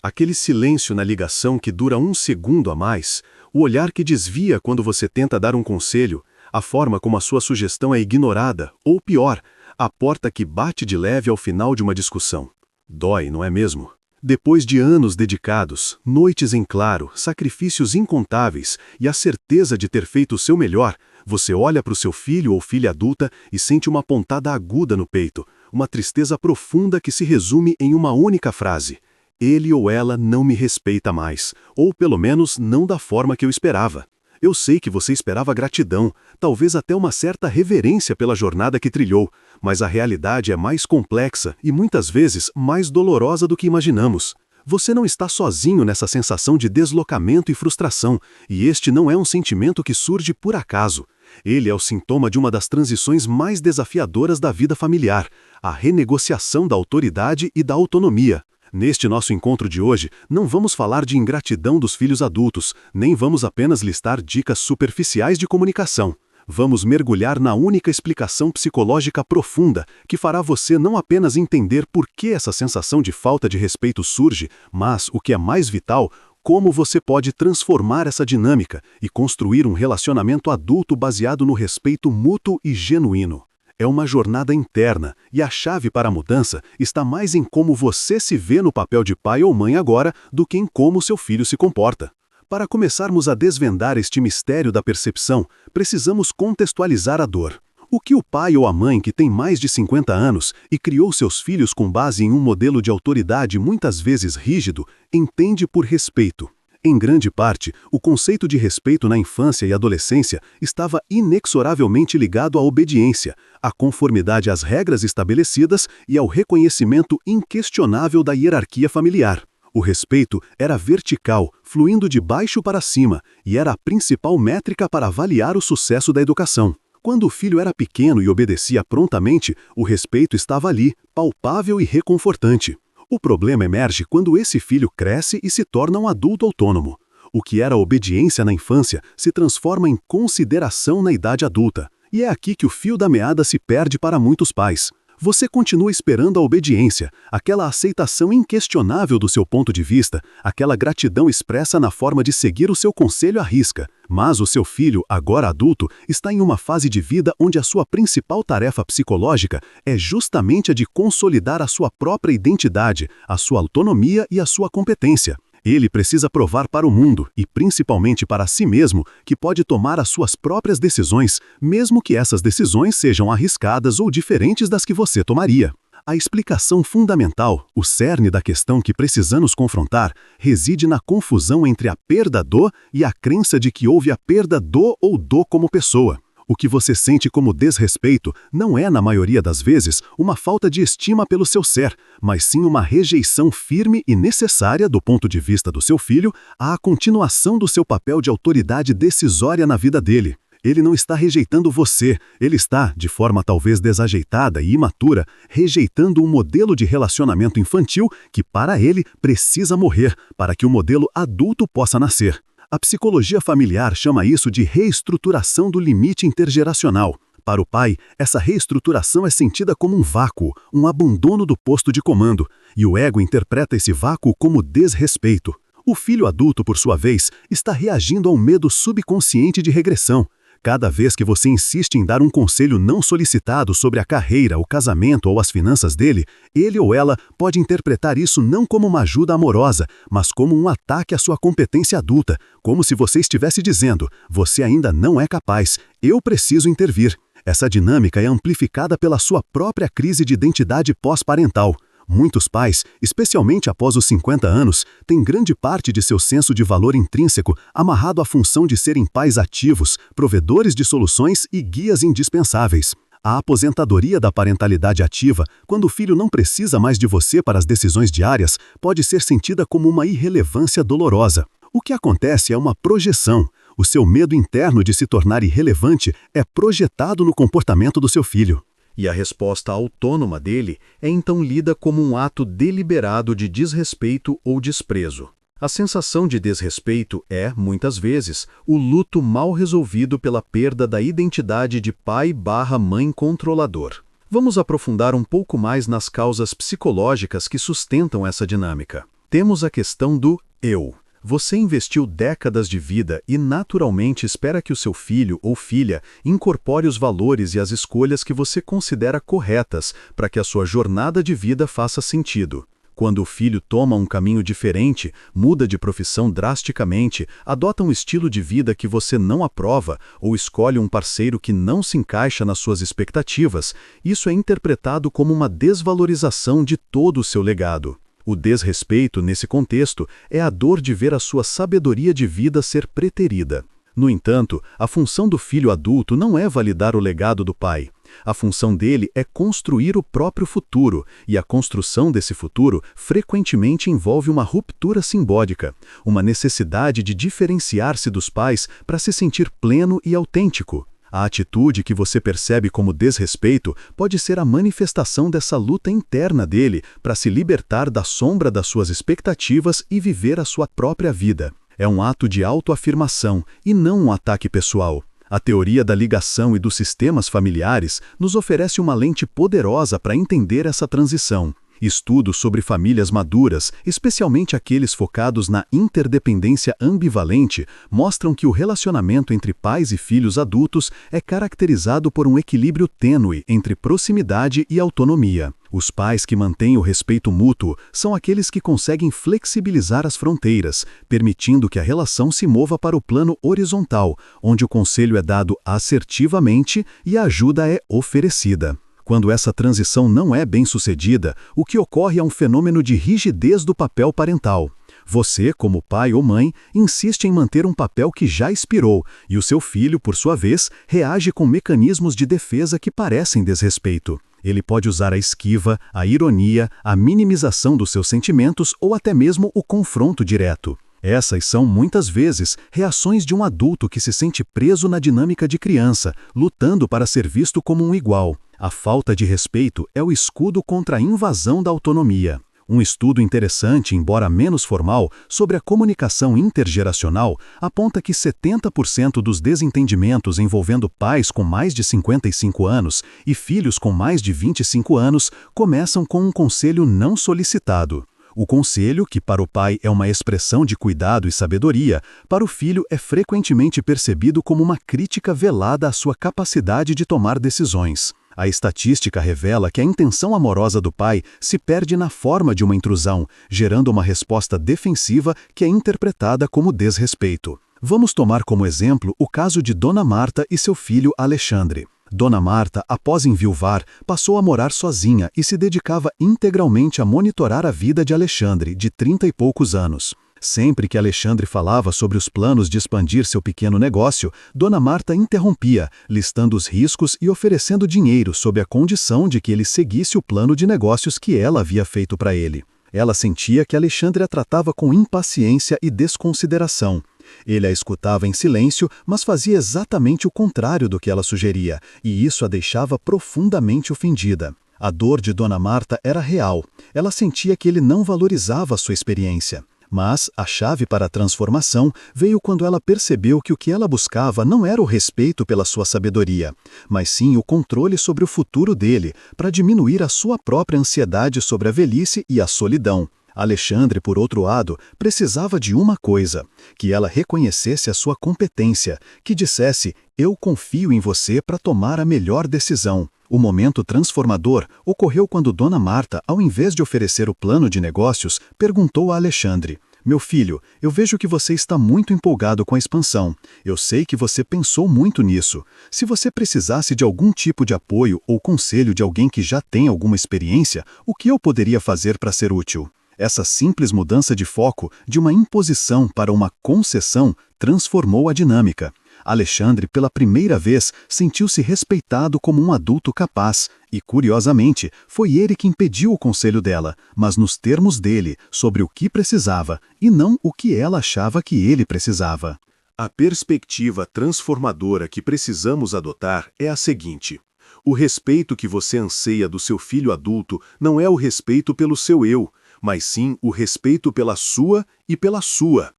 Aquele silêncio na ligação que dura um segundo a mais, o olhar que desvia quando você tenta dar um conselho, a forma como a sua sugestão é ignorada, ou pior, a porta que bate de leve ao final de uma discussão. Dói, não é mesmo? Depois de anos dedicados, noites em claro, sacrifícios incontáveis e a certeza de ter feito o seu melhor, você olha para o seu filho ou filha adulta e sente uma pontada aguda no peito, uma tristeza profunda que se resume em uma única frase: ele ou ela não me respeita mais, ou pelo menos não da forma que eu esperava. Eu sei que você esperava gratidão, talvez até uma certa reverência pela jornada que trilhou, mas a realidade é mais complexa e muitas vezes mais dolorosa do que imaginamos. Você não está sozinho nessa sensação de deslocamento e frustração, e este não é um sentimento que surge por acaso. Ele é o sintoma de uma das transições mais desafiadoras da vida familiar, a renegociação da autoridade e da autonomia. Neste nosso encontro de hoje, não vamos falar de ingratidão dos filhos adultos, nem vamos apenas listar dicas superficiais de comunicação. Vamos mergulhar na única explicação psicológica profunda que fará você não apenas entender por que essa sensação de falta de respeito surge, mas, o que é mais vital, como você pode transformar essa dinâmica e construir um relacionamento adulto baseado no respeito mútuo e genuíno. É uma jornada interna, e a chave para a mudança está mais em como você se vê no papel de pai ou mãe agora do que em como seu filho se comporta. Para começarmos a desvendar este mistério da percepção, precisamos contextualizar a dor. O que o pai ou a mãe que tem mais de 50 anos e criou seus filhos com base em um modelo de autoridade muitas vezes rígido, entende por respeito? Em grande parte, o conceito de respeito na infância e adolescência estava inexoravelmente ligado à obediência, à conformidade às regras estabelecidas e ao reconhecimento inquestionável da hierarquia familiar. O respeito era vertical, fluindo de baixo para cima, e era a principal métrica para avaliar o sucesso da educação. Quando o filho era pequeno e obedecia prontamente, o respeito estava ali, palpável e reconfortante. O problema emerge quando esse filho cresce e se torna um adulto autônomo. O que era obediência na infância se transforma em consideração na idade adulta. E é aqui que o fio da meada se perde para muitos pais. Você continua esperando a obediência, aquela aceitação inquestionável do seu ponto de vista, aquela gratidão expressa na forma de seguir o seu conselho à risca. Mas o seu filho, agora adulto, está em uma fase de vida onde a sua principal tarefa psicológica é justamente a de consolidar a sua própria identidade, a sua autonomia e a sua competência. Ele precisa provar para o mundo, e principalmente para si mesmo, que pode tomar as suas próprias decisões, mesmo que essas decisões sejam arriscadas ou diferentes das que você tomaria. A explicação fundamental, o cerne da questão que precisamos confrontar, reside na confusão entre a perda do e a crença de que houve a perda do ou do como pessoa. O que você sente como desrespeito não é, na maioria das vezes, uma falta de estima pelo seu ser, mas sim uma rejeição firme e necessária do ponto de vista do seu filho à continuação do seu papel de autoridade decisória na vida dele. Ele não está rejeitando você, ele está, de forma talvez desajeitada e imatura, rejeitando um modelo de relacionamento infantil que, para ele, precisa morrer, para que o modelo adulto possa nascer. A psicologia familiar chama isso de reestruturação do limite intergeracional. Para o pai, essa reestruturação é sentida como um vácuo, um abandono do posto de comando, e o ego interpreta esse vácuo como desrespeito. O filho adulto, por sua vez, está reagindo a um medo subconsciente de regressão. Cada vez que você insiste em dar um conselho não solicitado sobre a carreira, o casamento ou as finanças dele, ele ou ela pode interpretar isso não como uma ajuda amorosa, mas como um ataque à sua competência adulta, como se você estivesse dizendo: você ainda não é capaz, eu preciso intervir. Essa dinâmica é amplificada pela sua própria crise de identidade pós-parental. Muitos pais, especialmente após os 50 anos, têm grande parte de seu senso de valor intrínseco amarrado à função de serem pais ativos, provedores de soluções e guias indispensáveis. A aposentadoria da parentalidade ativa, quando o filho não precisa mais de você para as decisões diárias, pode ser sentida como uma irrelevância dolorosa. O que acontece é uma projeção. O seu medo interno de se tornar irrelevante é projetado no comportamento do seu filho. E a resposta autônoma dele é então lida como um ato deliberado de desrespeito ou desprezo. A sensação de desrespeito é, muitas vezes, o luto mal resolvido pela perda da identidade de pai/mãe controlador. Vamos aprofundar um pouco mais nas causas psicológicas que sustentam essa dinâmica. Temos a questão do eu. Você investiu décadas de vida e naturalmente espera que o seu filho ou filha incorpore os valores e as escolhas que você considera corretas para que a sua jornada de vida faça sentido. Quando o filho toma um caminho diferente, muda de profissão drasticamente, adota um estilo de vida que você não aprova ou escolhe um parceiro que não se encaixa nas suas expectativas, isso é interpretado como uma desvalorização de todo o seu legado. O desrespeito, nesse contexto, é a dor de ver a sua sabedoria de vida ser preterida. No entanto, a função do filho adulto não é validar o legado do pai. A função dele é construir o próprio futuro, e a construção desse futuro frequentemente envolve uma ruptura simbólica, uma necessidade de diferenciar-se dos pais para se sentir pleno e autêntico. A atitude que você percebe como desrespeito pode ser a manifestação dessa luta interna dele para se libertar da sombra das suas expectativas e viver a sua própria vida. É um ato de autoafirmação e não um ataque pessoal. A teoria da ligação e dos sistemas familiares nos oferece uma lente poderosa para entender essa transição. Estudos sobre famílias maduras, especialmente aqueles focados na interdependência ambivalente, mostram que o relacionamento entre pais e filhos adultos é caracterizado por um equilíbrio tênue entre proximidade e autonomia. Os pais que mantêm o respeito mútuo são aqueles que conseguem flexibilizar as fronteiras, permitindo que a relação se mova para o plano horizontal, onde o conselho é dado assertivamente e a ajuda é oferecida. Quando essa transição não é bem-sucedida, o que ocorre é um fenômeno de rigidez do papel parental. Você, como pai ou mãe, insiste em manter um papel que já expirou, e o seu filho, por sua vez, reage com mecanismos de defesa que parecem desrespeito. Ele pode usar a esquiva, a ironia, a minimização dos seus sentimentos ou até mesmo o confronto direto. Essas são, muitas vezes, reações de um adulto que se sente preso na dinâmica de criança, lutando para ser visto como um igual. A falta de respeito é o escudo contra a invasão da autonomia. Um estudo interessante, embora menos formal, sobre a comunicação intergeracional aponta que 70% dos desentendimentos envolvendo pais com mais de 55 anos e filhos com mais de 25 anos começam com um conselho não solicitado. O conselho, que para o pai é uma expressão de cuidado e sabedoria, para o filho é frequentemente percebido como uma crítica velada à sua capacidade de tomar decisões. A estatística revela que a intenção amorosa do pai se perde na forma de uma intrusão, gerando uma resposta defensiva que é interpretada como desrespeito. Vamos tomar como exemplo o caso de Dona Marta e seu filho Alexandre. Dona Marta, após enviuvar, passou a morar sozinha e se dedicava integralmente a monitorar a vida de Alexandre, de 30 e poucos anos. Sempre que Alexandre falava sobre os planos de expandir seu pequeno negócio, Dona Marta interrompia, listando os riscos e oferecendo dinheiro sob a condição de que ele seguisse o plano de negócios que ela havia feito para ele. Ela sentia que Alexandre a tratava com impaciência e desconsideração. Ele a escutava em silêncio, mas fazia exatamente o contrário do que ela sugeria, e isso a deixava profundamente ofendida. A dor de Dona Marta era real. Ela sentia que ele não valorizava a sua experiência. Mas a chave para a transformação veio quando ela percebeu que o que ela buscava não era o respeito pela sua sabedoria, mas sim o controle sobre o futuro dele, para diminuir a sua própria ansiedade sobre a velhice e a solidão. Alexandre, por outro lado, precisava de uma coisa: que ela reconhecesse a sua competência, que dissesse, eu confio em você para tomar a melhor decisão. O momento transformador ocorreu quando Dona Marta, ao invés de oferecer o plano de negócios, perguntou a Alexandre, meu filho, eu vejo que você está muito empolgado com a expansão. Eu sei que você pensou muito nisso. Se você precisasse de algum tipo de apoio ou conselho de alguém que já tem alguma experiência, o que eu poderia fazer para ser útil? Essa simples mudança de foco, de uma imposição para uma concessão, transformou a dinâmica. Alexandre, pela primeira vez, sentiu-se respeitado como um adulto capaz e, curiosamente, foi ele quem pediu o conselho dela, mas nos termos dele, sobre o que precisava, e não o que ela achava que ele precisava. A perspectiva transformadora que precisamos adotar é a seguinte: o respeito que você anseia do seu filho adulto não é o respeito pelo seu eu, mas sim o respeito pela sua e pela sua.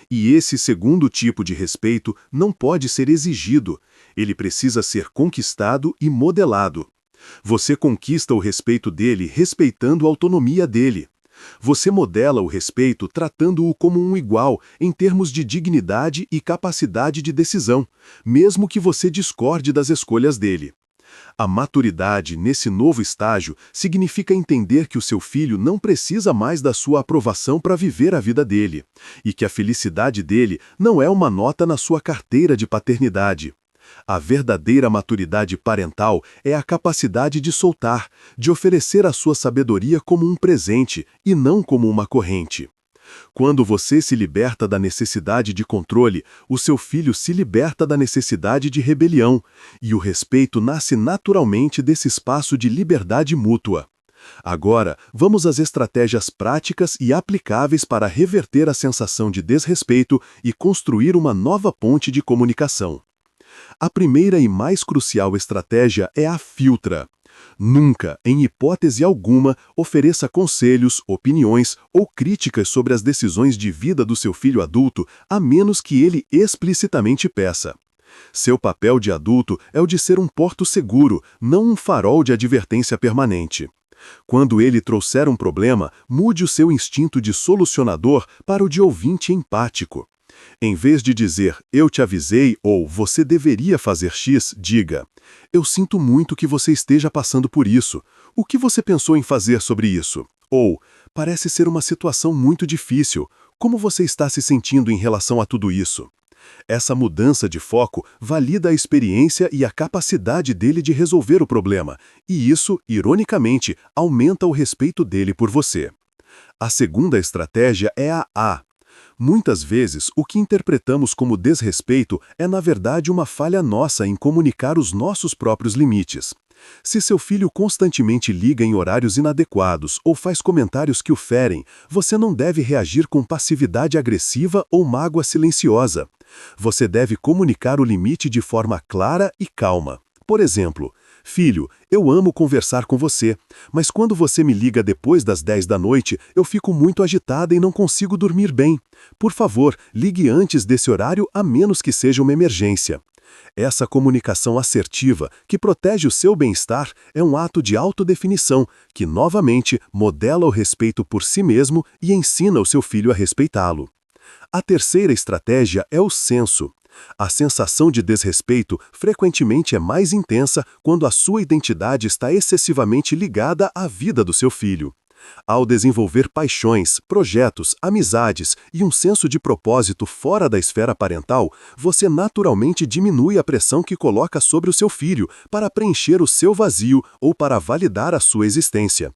E esse segundo tipo de respeito não pode ser exigido, ele precisa ser conquistado e modelado. Você conquista o respeito dele respeitando a autonomia dele. Você modela o respeito tratando-o como um igual em termos de dignidade e capacidade de decisão, mesmo que você discorde das escolhas dele. A maturidade, nesse novo estágio, significa entender que o seu filho não precisa mais da sua aprovação para viver a vida dele, e que a felicidade dele não é uma nota na sua carteira de paternidade. A verdadeira maturidade parental é a capacidade de soltar, de oferecer a sua sabedoria como um presente e não como uma corrente. Quando você se liberta da necessidade de controle, o seu filho se liberta da necessidade de rebelião, e o respeito nasce naturalmente desse espaço de liberdade mútua. Agora, vamos às estratégias práticas e aplicáveis para reverter a sensação de desrespeito e construir uma nova ponte de comunicação. A primeira e mais crucial estratégia é a filtra. Nunca, em hipótese alguma, ofereça conselhos, opiniões ou críticas sobre as decisões de vida do seu filho adulto, a menos que ele explicitamente peça. Seu papel de adulto é o de ser um porto seguro, não um farol de advertência permanente. Quando ele trouxer um problema, mude o seu instinto de solucionador para o de ouvinte empático. Em vez de dizer, eu te avisei ou você deveria fazer X, diga, eu sinto muito que você esteja passando por isso. O que você pensou em fazer sobre isso? Ou, parece ser uma situação muito difícil. Como você está se sentindo em relação a tudo isso? Essa mudança de foco valida a experiência e a capacidade dele de resolver o problema, e isso, ironicamente, aumenta o respeito dele por você. A segunda estratégia é a A. Muitas vezes, o que interpretamos como desrespeito é, na verdade, uma falha nossa em comunicar os nossos próprios limites. Se seu filho constantemente liga em horários inadequados ou faz comentários que o ferem, você não deve reagir com passividade agressiva ou mágoa silenciosa. Você deve comunicar o limite de forma clara e calma. Por exemplo, filho, eu amo conversar com você, mas quando você me liga depois das 10 da noite, eu fico muito agitada e não consigo dormir bem. Por favor, ligue antes desse horário a menos que seja uma emergência. Essa comunicação assertiva, que protege o seu bem-estar, é um ato de autodefinição, que novamente modela o respeito por si mesmo e ensina o seu filho a respeitá-lo. A terceira estratégia é o senso. A sensação de desrespeito frequentemente é mais intensa quando a sua identidade está excessivamente ligada à vida do seu filho. Ao desenvolver paixões, projetos, amizades e um senso de propósito fora da esfera parental, você naturalmente diminui a pressão que coloca sobre o seu filho para preencher o seu vazio ou para validar a sua existência.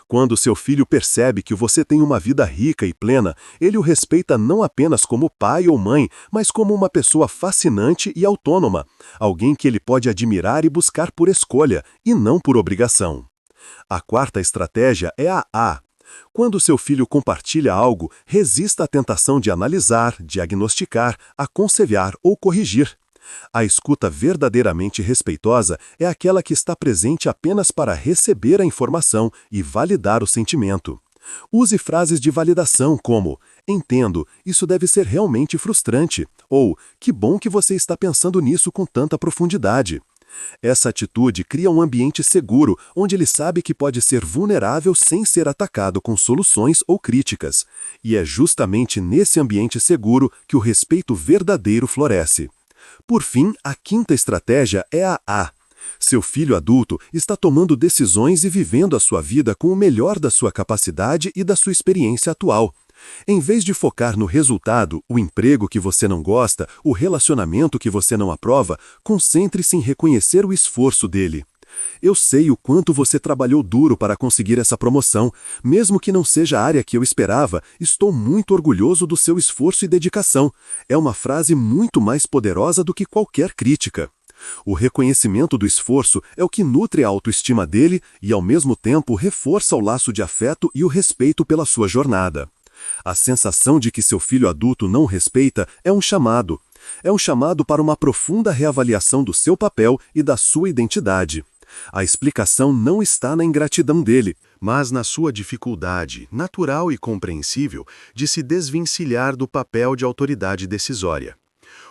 Quando seu filho percebe que você tem uma vida rica e plena, ele o respeita não apenas como pai ou mãe, mas como uma pessoa fascinante e autônoma, alguém que ele pode admirar e buscar por escolha, e não por obrigação. A quarta estratégia é a A. Quando seu filho compartilha algo, resista à tentação de analisar, diagnosticar, aconselhar ou corrigir. A escuta verdadeiramente respeitosa é aquela que está presente apenas para receber a informação e validar o sentimento. Use frases de validação como, entendo, isso deve ser realmente frustrante, ou, que bom que você está pensando nisso com tanta profundidade. Essa atitude cria um ambiente seguro, onde ele sabe que pode ser vulnerável sem ser atacado com soluções ou críticas. E é justamente nesse ambiente seguro que o respeito verdadeiro floresce. Por fim, a quinta estratégia é a A. Seu filho adulto está tomando decisões e vivendo a sua vida com o melhor da sua capacidade e da sua experiência atual. Em vez de focar no resultado, o emprego que você não gosta, o relacionamento que você não aprova, concentre-se em reconhecer o esforço dele. Eu sei o quanto você trabalhou duro para conseguir essa promoção. Mesmo que não seja a área que eu esperava, estou muito orgulhoso do seu esforço e dedicação. É uma frase muito mais poderosa do que qualquer crítica. O reconhecimento do esforço é o que nutre a autoestima dele e, ao mesmo tempo, reforça o laço de afeto e o respeito pela sua jornada. A sensação de que seu filho adulto não respeita é um chamado. É um chamado para uma profunda reavaliação do seu papel e da sua identidade. A explicação não está na ingratidão dele, mas na sua dificuldade, natural e compreensível, de se desvencilhar do papel de autoridade decisória.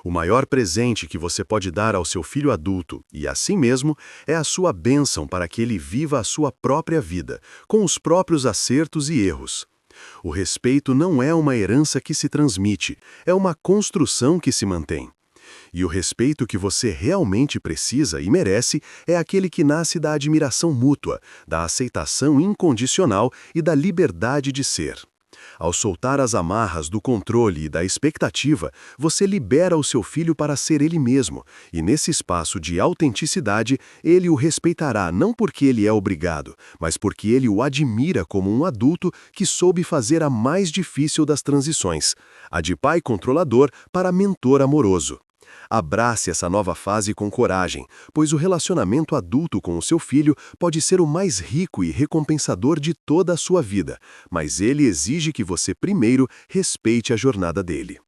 O maior presente que você pode dar ao seu filho adulto, e a si mesmo, é a sua bênção para que ele viva a sua própria vida, com os próprios acertos e erros. O respeito não é uma herança que se transmite, é uma construção que se mantém. E o respeito que você realmente precisa e merece é aquele que nasce da admiração mútua, da aceitação incondicional e da liberdade de ser. Ao soltar as amarras do controle e da expectativa, você libera o seu filho para ser ele mesmo, e nesse espaço de autenticidade, ele o respeitará não porque ele é obrigado, mas porque ele o admira como um adulto que soube fazer a mais difícil das transições, a de pai controlador para mentor amoroso. Abrace essa nova fase com coragem, pois o relacionamento adulto com o seu filho pode ser o mais rico e recompensador de toda a sua vida, mas ele exige que você primeiro respeite a jornada dele.